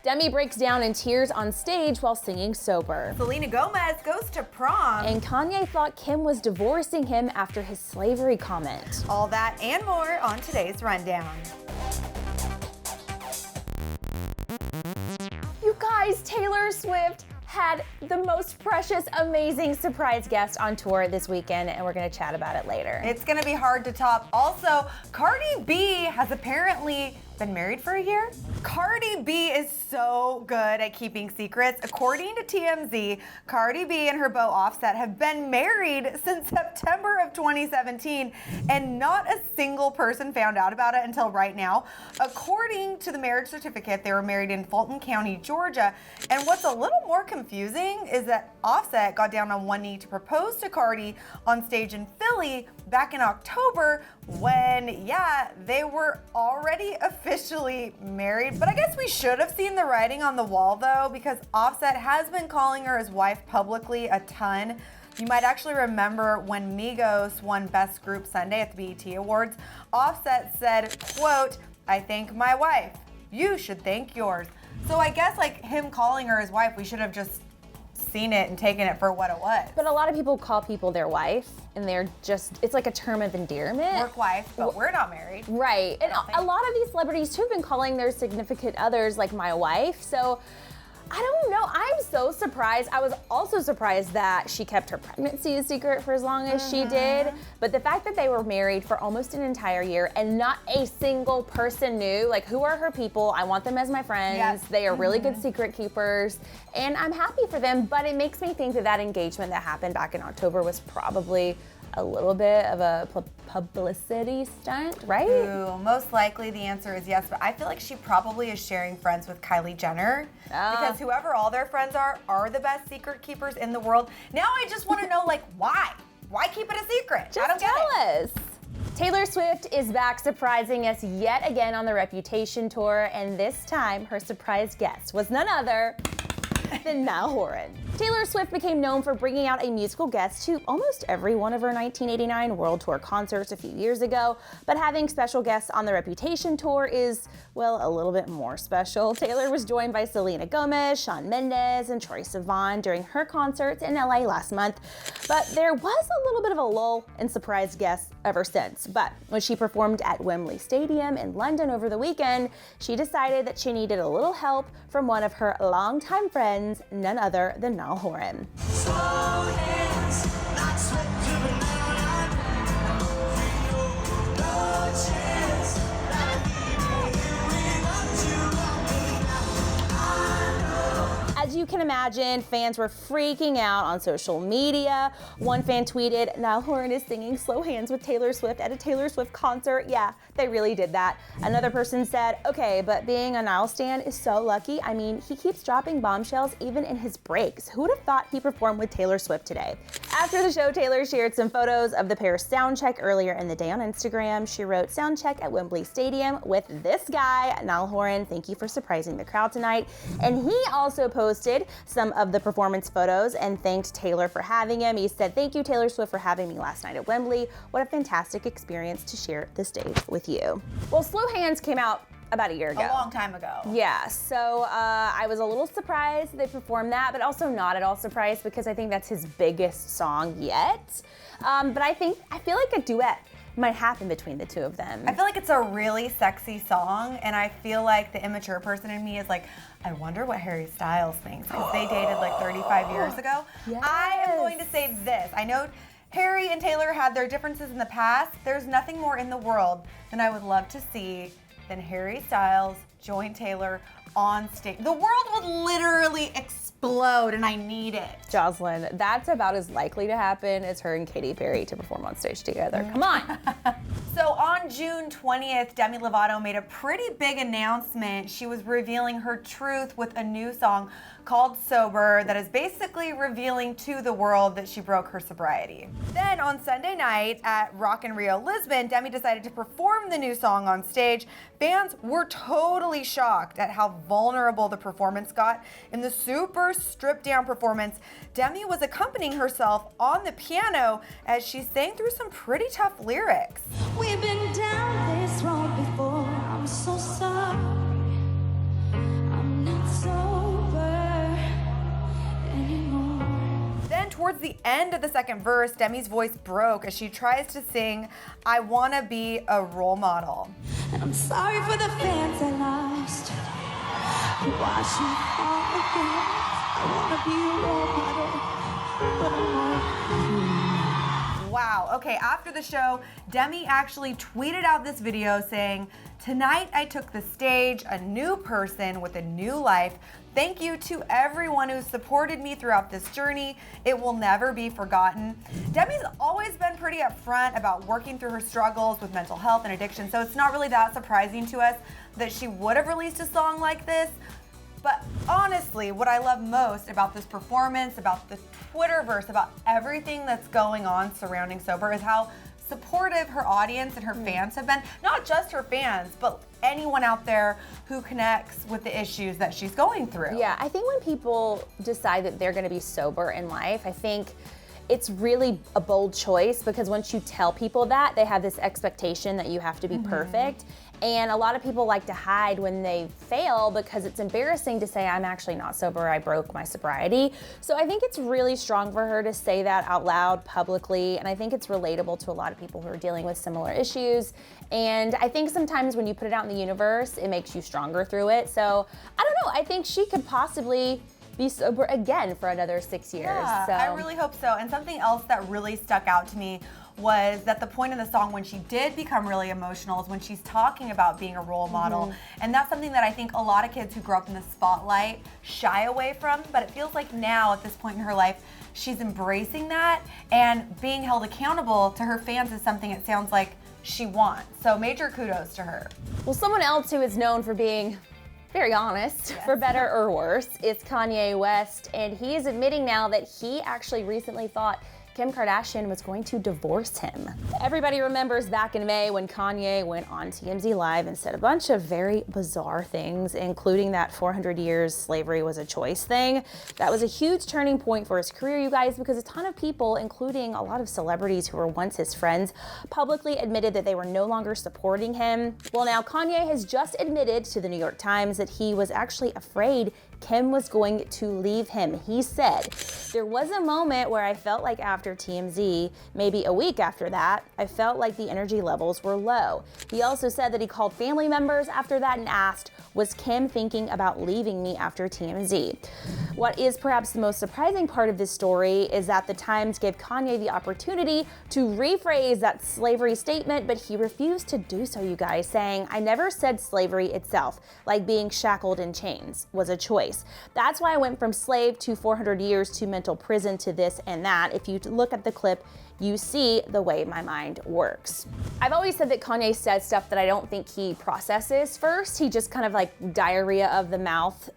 Demi breaks down in tears on stage while singing sober. Selena Gomez goes to prom. And Kanye thought Kim was divorcing him after his slavery comment. All that and more on today's Rundown. You guys, Taylor Swift had the most precious, amazing surprise guest on tour this weekend, and we're gonna chat about it later. It's gonna be hard to top. Also, Cardi B has apparently been married for a year. Cardi B is so good at keeping secrets. According to TMZ, Cardi B and her beau Offset have been married since September of 2017, and not a single person found out about it until right now. According to the marriage certificate, they were married in Fulton County, Georgia. And what's a little more confusing is that Offset got down on one knee to propose to Cardi on stage in Philly back in October when, yeah, they were already officially married. But I guess we should have seen the writing on the wall though, because Offset has been calling her his wife publicly a ton. You might actually remember when Migos won Best Group Sunday at the BET Awards, Offset said, quote, "I thank my wife. You should thank yours." So I guess like him calling her his wife, we should have just seen it and taken it for what it was. But a lot of people call people their wife, and they're just, it's like a term of endearment. Work wife, but we're not married. Right, and a lot of these celebrities too have been calling their significant others like my wife, so I don't know, I'm so surprised. I was also surprised that she kept her pregnancy a secret for as long as she did, but the fact that they were married for almost an entire year and not a single person knew, like, who are her people? I want them as my friends. Yes. They are really good secret keepers, and I'm happy for them, but it makes me think that that engagement that happened back in October was probably a little bit of a publicity stunt, right? Ooh, most likely the answer is yes, but I feel like she probably is sharing friends with Kylie Jenner because whoever all their friends are the best secret keepers in the world. Now I just want to know, like, why? Why keep it a secret? Just I don't get it. us. Taylor Swift is back surprising us yet again on the Reputation tour, and this time her surprise guest was none other than Niall Horan. Taylor Swift became known for bringing out a musical guest to almost every one of her 1989 World Tour concerts a few years ago, but having special guests on the Reputation tour is, well, a little bit more special. Taylor was joined by Selena Gomez, Shawn Mendes, and Troye Sivan during her concerts in LA last month, but there was a little bit of a lull in surprise guests ever since. But when she performed at Wembley Stadium in London over the weekend, she decided that she needed a little help from one of her longtime friends, none other than Niall Horan. As you can imagine, fans were freaking out on social media. One fan tweeted, "Niall Horan is singing Slow Hands with Taylor Swift at a Taylor Swift concert." Yeah, they really did that. Another person said, "Okay, but being a Niall stan is so lucky. I mean, he keeps dropping bombshells even in his breaks. Who would have thought he performed with Taylor Swift today?" After the show, Taylor shared some photos of the pair's soundcheck earlier in the day on Instagram. She wrote, "Soundcheck at Wembley Stadium with this guy, Niall Horan. Thank you for surprising the crowd tonight." And he also posted some of the performance photos and thanked Taylor for having him. He said, "Thank you, Taylor Swift, for having me last night at Wembley. What a fantastic experience to share the stage with you." Well, Slow Hands came out about a year ago. A long time ago. Yeah, so I was a little surprised they performed that, but also not at all surprised because I think that's his biggest song yet. But I feel like a duet might happen between the two of them. I feel like it's a really sexy song, and I feel like the immature person in me is like, I wonder what Harry Styles thinks, because they dated like 35 years ago. Yes. I am going to say this. I know Harry and Taylor had their differences in the past. There's nothing more in the world than I would love to see than Harry Styles join Taylor on stage. The world would literally explode, and I need it. Jocelyn, that's about as likely to happen as her and Katy Perry to perform on stage together. Come on. So on June 20th, Demi Lovato made a pretty big announcement. She was revealing her truth with a new song called Sober that is basically revealing to the world that she broke her sobriety. Then on Sunday night at Rock in Rio, Lisbon, Demi decided to perform the new song on stage. Fans were totally shocked at how vulnerable the performance got. In the super stripped down performance, Demi was accompanying herself on the piano as she sang through some pretty tough lyrics. We've been down this road before. I'm so sorry. I'm not the end of the second verse, Demi's voice broke as she tries to sing, "I wanna be a role model." And I'm sorry for the fans I lost. Watch me fall again. I wanna be a role model, but I'm not. Wow, okay, after the show, Demi actually tweeted out this video saying, "Tonight I took the stage, a new person with a new life. Thank you to everyone who supported me throughout this journey. It will never be forgotten." Demi's always been pretty upfront about working through her struggles with mental health and addiction, so it's not really that surprising to us that she would have released a song like this. But honestly, what I love most about this performance, about the Twitterverse, about everything that's going on surrounding Sober is how supportive her audience and her fans have been. Not just her fans, but anyone out there who connects with the issues that she's going through. Yeah, I think when people decide that they're gonna be sober in life, I think it's really a bold choice, because once you tell people that, they have this expectation that you have to be perfect. And a lot of people like to hide when they fail because it's embarrassing to say, I'm actually not sober, I broke my sobriety. So I think it's really strong for her to say that out loud publicly. And I think it's relatable to a lot of people who are dealing with similar issues. And I think sometimes when you put it out in the universe, it makes you stronger through it. So I don't know, I think she could possibly be sober again for another 6 years. Yeah, so. I really hope so. And something else that really stuck out to me was that the point in the song when she did become really emotional is when she's talking about being a role model. And that's something that I think a lot of kids who grow up in the spotlight shy away from, but it feels like now at this point in her life, she's embracing that, and being held accountable to her fans is something it sounds like she wants. So major kudos to her. Well, someone else who is known for being very honest, for better or worse, is Kanye West, and he is admitting now that he actually recently thought Kim Kardashian was going to divorce him. Everybody remembers back in May when Kanye went on TMZ Live and said a bunch of very bizarre things, including that 400 years slavery was a choice thing. That was a huge turning point for his career, you guys, because a ton of people, including a lot of celebrities who were once his friends, publicly admitted that they were no longer supporting him. Well, now Kanye has just admitted to the New York Times that he was actually afraid Kim was going to leave him. He said, "There was a moment where I felt like after TMZ, maybe a week after that, I felt like the energy levels were low." He also said that he called family members after that and asked, "Was Kim thinking about leaving me after TMZ?" What is perhaps the most surprising part of this story is that the Times gave Kanye the opportunity to rephrase that slavery statement, but he refused to do so, you guys, saying, "I never said slavery itself, like being shackled in chains, was a choice. That's why I went from slave to 400 years to mental prison to this and that. If you look at the clip, you see the way my mind works." I've always said that Kanye says stuff that I don't think he processes first. He just kind of like diarrhea of the mouth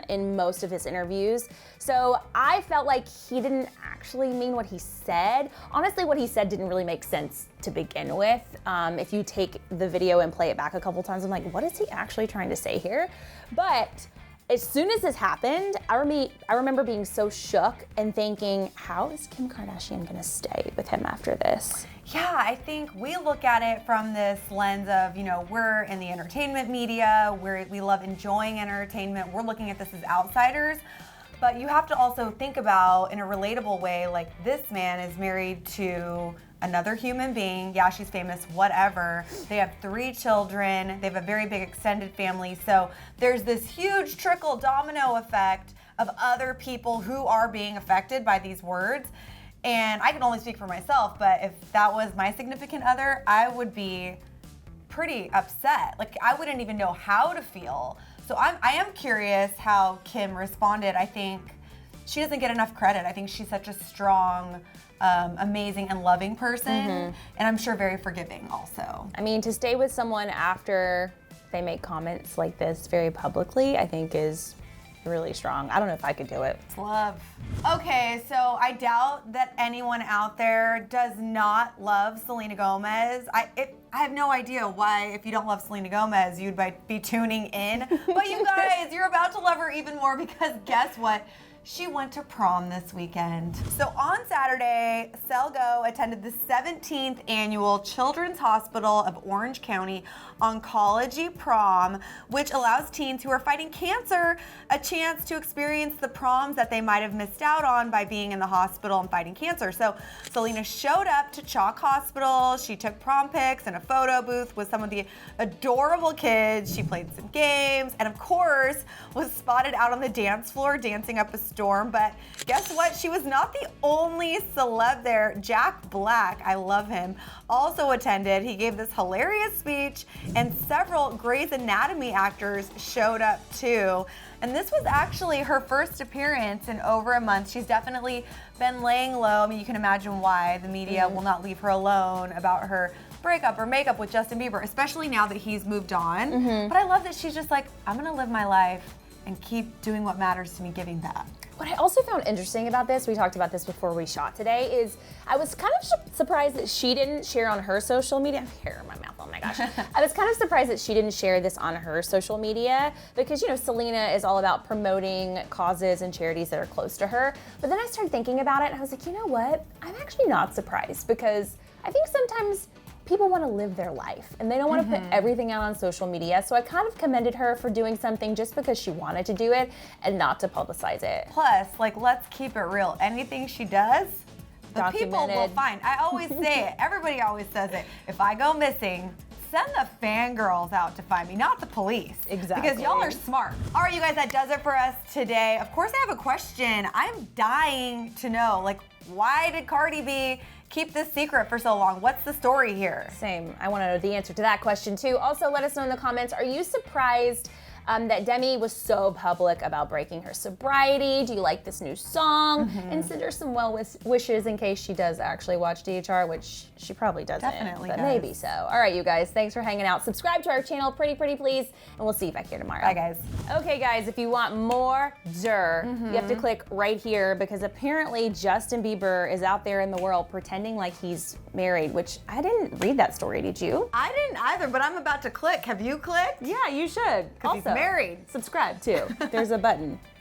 in most of his interviews. So I felt like he didn't actually mean what he said. Honestly, what he said didn't really make sense to begin with. If you take the video and play it back a couple times, I'm like, what is he actually trying to say here? But as soon as this happened, I remember being so shook and thinking, how is Kim Kardashian gonna stay with him after this? Yeah, I think we look at it from this lens of, you know, we're in the entertainment media, we love enjoying entertainment, we're looking at this as outsiders. But you have to also think about, in a relatable way, like this man is married to another human being. Yeah, she's famous, whatever. They have 3 children. They have a very big extended family. So there's this huge trickle domino effect of other people who are being affected by these words. And I can only speak for myself, but if that was my significant other, I would be pretty upset. Like, I wouldn't even know how to feel. So I am curious how Kim responded. I think she doesn't get enough credit. I think she's such a strong, amazing and loving person, and I'm sure very forgiving also. I mean, to stay with someone after they make comments like this very publicly, I think is really strong. I don't know if I could do it. It's love. Okay, so I doubt that anyone out there does not love Selena Gomez. I have no idea why, if you don't love Selena Gomez, you'd be tuning in. But you guys, you're about to love her even more, because guess what? she went to prom this weekend. So on Saturday, Selgo attended the 17th annual Children's Hospital of Orange County Oncology Prom, which allows teens who are fighting cancer a chance to experience the proms that they might have missed out on by being in the hospital and fighting cancer. So Selena showed up to Chalk Hospital. She took prom pics in a photo booth with some of the adorable kids. She played some games and of course was spotted out on the dance floor dancing up a storm. But guess what? She was not the only celeb there. Jack Black, I love him, also attended. He gave this hilarious speech and several Grey's Anatomy actors showed up too. And this was actually her first appearance in over a month. She's definitely been laying low. I mean, you can imagine why the media will not leave her alone about her breakup or makeup with Justin Bieber, especially now that he's moved on. But I love that she's just like, I'm gonna live my life and keep doing what matters to me, giving back. What I also found interesting about this, we talked about this before we shot today, is I was kind of surprised that she didn't share on her social media. I have hair in my mouth, oh my gosh. I was kind of surprised that she didn't share this on her social media because, you know, Selena is all about promoting causes and charities that are close to her. But then I started thinking about it and I was like, you know what? I'm actually not surprised because I think sometimes people want to live their life and they don't want to put everything out on social media. So I kind of commended her for doing something just because she wanted to do it and not to publicize it. Plus, like, let's keep it real. Anything she does, the people will Documented. find. I always say it. Everybody always says it. If I go missing, send the fangirls out to find me, not the police. Exactly. Because y'all are smart. All right, you guys, that does it for us today. Of course, I have a question. I'm dying to know, like, why did Cardi B keep this secret for so long? What's the story here? Same. I want to know the answer to that question too. Also, let us know in the comments, are you surprised that Demi was so public about breaking her sobriety? Do you like this new song? And send her some well wishes in case she does actually watch DHR, which she probably doesn't. Definitely but does. maybe so. All right, you guys, thanks for hanging out. Subscribe to our channel, pretty please, and we'll see you back here tomorrow. Bye, guys. Okay, guys, if you want more you have to click right here because apparently Justin Bieber is out there in the world pretending like he's married, which I didn't read that story, did you? I didn't either, but I'm about to click. Have you clicked? Yeah, you should. Because he's married. Subscribe too. There's a button.